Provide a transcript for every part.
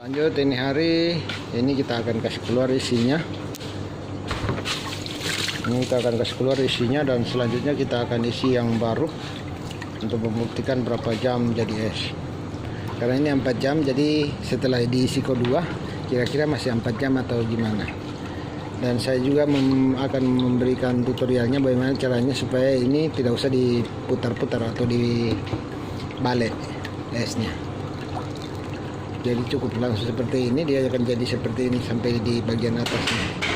Lanjut, ini hari ini kita akan kasih keluar isinya. Ini kita akan kasih keluar isinya, dan selanjutnya kita akan isi yang baru untuk membuktikan berapa jam jadi es. Karena ini 4 jam, jadi setelah diisi kedua kira-kira masih 4 jam atau gimana. Dan saya juga akan memberikan tutorialnya bagaimana caranya supaya ini tidak usah diputar-putar atau dibalik esnya. Jadi cukup langsung seperti ini, dia akan jadi seperti ini sampai di bagian atasnya.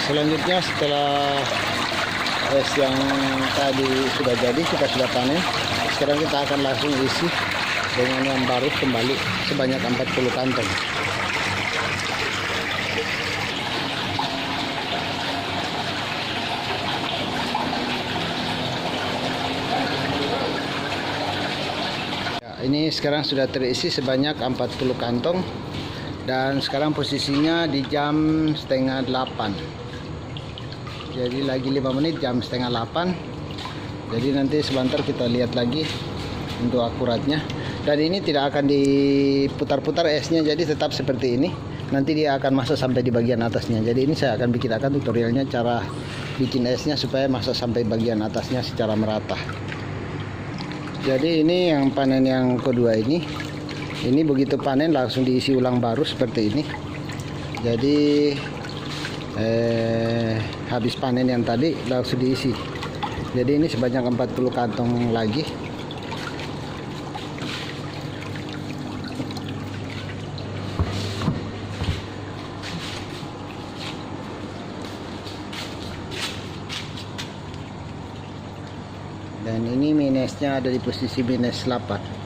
Selanjutnya, setelah es yang tadi sudah jadi, kita sudah panen, sekarang kita akan langsung isi dengan yang baru kembali sebanyak 40 kantong. Ya, ini sekarang sudah terisi sebanyak 40 kantong, dan sekarang posisinya di jam setengah 8. Jadi lagi 5 menit, jam setengah 8. Jadi nanti sebentar kita lihat lagi untuk akuratnya. Dan ini tidak akan diputar-putar esnya, jadi tetap seperti ini. Nanti dia akan masak sampai di bagian atasnya. Jadi ini saya akan bikin tutorialnya cara bikin esnya supaya masak sampai bagian atasnya secara merata. Jadi ini yang panen yang kedua ini. Ini begitu panen langsung diisi ulang baru seperti ini. Jadi habis panen yang tadi langsung diisi. Jadi ini sebanyak 40 kantong lagi. Dan ini minusnya ada di posisi minus 8.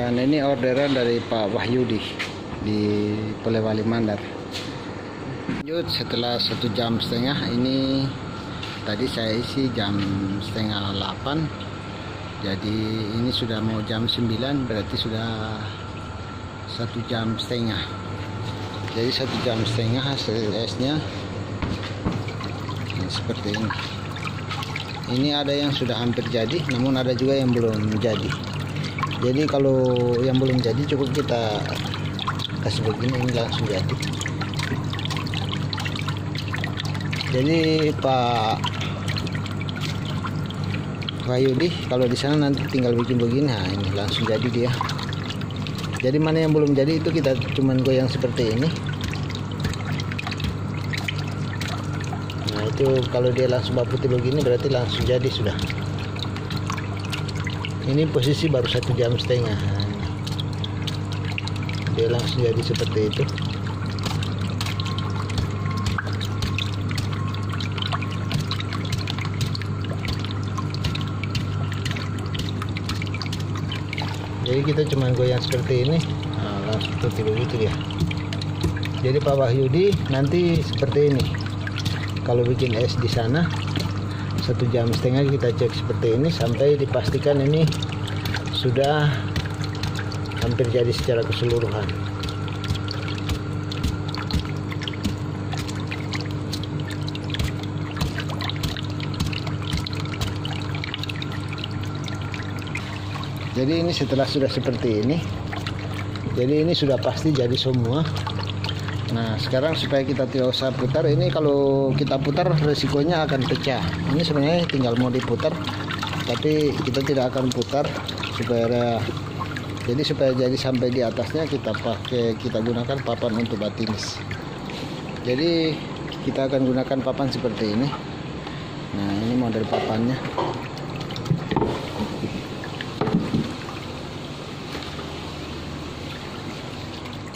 Dan ini orderan dari Pak Wahyudi di Polewali Mandar. Lanjut setelah 1,5 jam, ini tadi saya isi jam 7:30. Jadi ini sudah mau jam 9, berarti sudah 1,5 jam. Jadi 1,5 jam hasil esnya seperti ini. Ini ada yang sudah hampir jadi, namun ada juga yang belum jadi. Jadi kalau yang belum jadi cukup kita kasih begini, ini langsung jadi. Jadi Pak Wahyudi kalau di sana nanti tinggal bikin begini, nah ini langsung jadi dia. Jadi mana yang belum jadi itu kita cuman goyang seperti ini. Nah itu kalau dia langsung putih begini berarti langsung jadi sudah. Ini posisi baru 1,5 jam. Dia langsung jadi seperti itu. Jadi kita cuma goyang seperti ini, nah, langsung putih begitu dia. Jadi Pak Wahyudi nanti seperti ini. Kalau bikin es di sana 1,5 jam kita cek seperti ini sampai dipastikan ini sudah hampir jadi secara keseluruhan. Jadi ini setelah sudah seperti ini, jadi ini sudah pasti jadi semua. Nah sekarang supaya kita tidak usah putar, ini kalau kita putar resikonya akan pecah. Ini sebenarnya tinggal mau diputar, tapi kita tidak akan putar supaya jadi sampai di atasnya kita gunakan papan untuk batinis. Jadi kita akan gunakan papan seperti ini. Nah ini model papannya.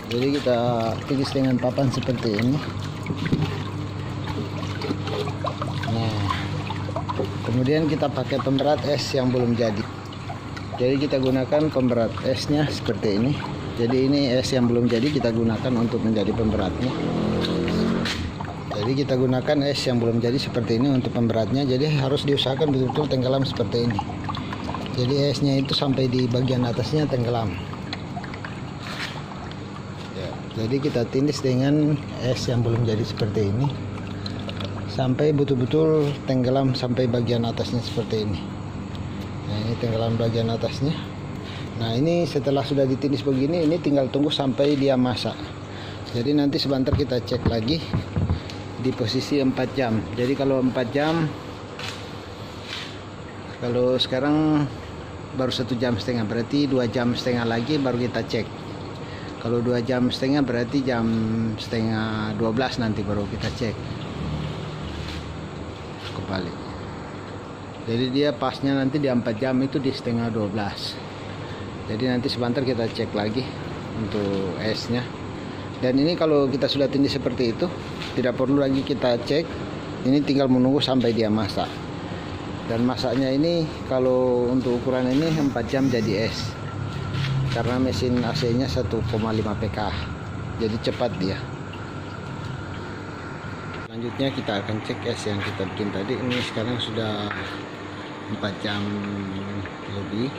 Jadi kita tulis dengan papan seperti ini. Nah, kemudian kita pakai pemberat es yang belum jadi. Jadi kita gunakan pemberat esnya seperti ini. Jadi ini es yang belum jadi kita gunakan untuk menjadi pemberatnya. Jadi kita gunakan es yang belum jadi seperti ini untuk pemberatnya. Jadi harus diusahakan betul-betul tenggelam seperti ini. Jadi esnya itu sampai di bagian atasnya tenggelam. Jadi kita tindis dengan es yang belum jadi seperti ini sampai betul-betul tenggelam sampai bagian atasnya seperti ini. Nah ini tenggelam bagian atasnya. Nah ini setelah sudah ditindis begini, ini tinggal tunggu sampai dia masak. Jadi nanti sebentar kita cek lagi di posisi 4 jam. Jadi kalau 4 jam, kalau sekarang baru 1,5 jam, berarti 2,5 jam lagi baru kita cek. Kalau 2,5 jam berarti jam 11:30 nanti baru kita cek kembali. Jadi dia pasnya nanti di 4 jam itu di 11:30. Jadi nanti sebentar kita cek lagi untuk esnya. Dan ini kalau kita sudah tindih seperti itu, tidak perlu lagi kita cek. Ini tinggal menunggu sampai dia masak. Dan masaknya ini kalau untuk ukuran ini 4 jam jadi es. Karena mesin AC-nya 1,5 PK, jadi cepat dia. Selanjutnya kita akan cek es yang kita bikin tadi. Ini sekarang sudah 4 jam lebih.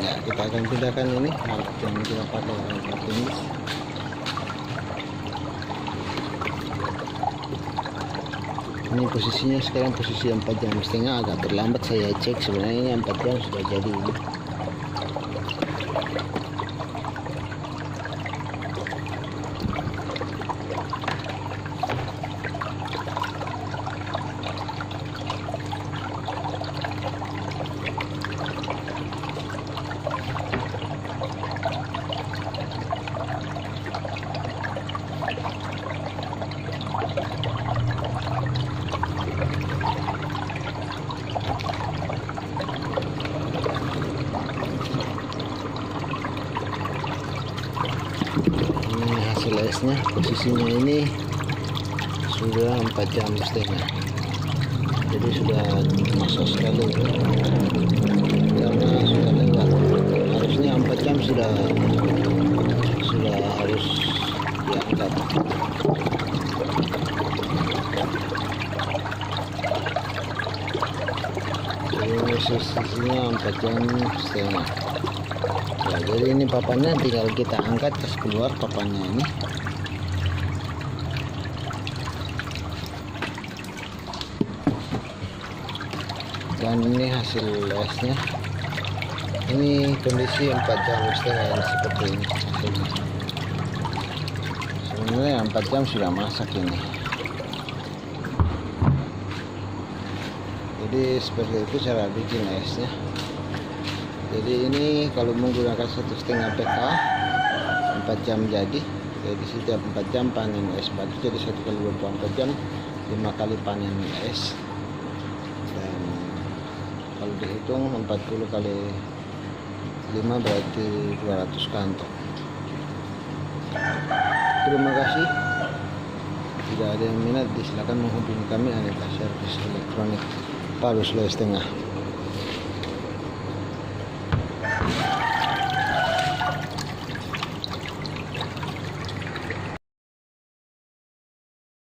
Ya, kita akan pindahkan ini alat yang kita pakai untuk ini. Ini posisinya sekarang posisi 4,5 jam, agak terlambat saya cek. Sebenarnya 4 jam sudah jadi ini. Esnya posisinya ini sudah 4,5 jam. jadi sudah masa sekali karena sudah lewat. Harusnya 4 jam sudah harus diangkat. Ini sisinya 4 jam setengah. Ya, jadi ini papannya tinggal kita angkat terus keluar papannya ini. Dan ini hasil esnya. Ini kondisi 4 jam setengah yang seperti ini hasilnya. Sebenarnya 4 jam sudah masak ini. Jadi seperti itu cara bikin esnya. Jadi ini kalau menggunakan 1,5 PK 4 jam jadi. Jadi setiap 4 jam panen es batu, jadi 1 kali 24 jam 5 kali panen es. Dan kalau dihitung 40 kali 5 berarti 200 kantong. Terima kasih. Jika ada yang minat, silakan menghubungi kami Aneka Servis Elektronik Palu Sulawesi Tengah.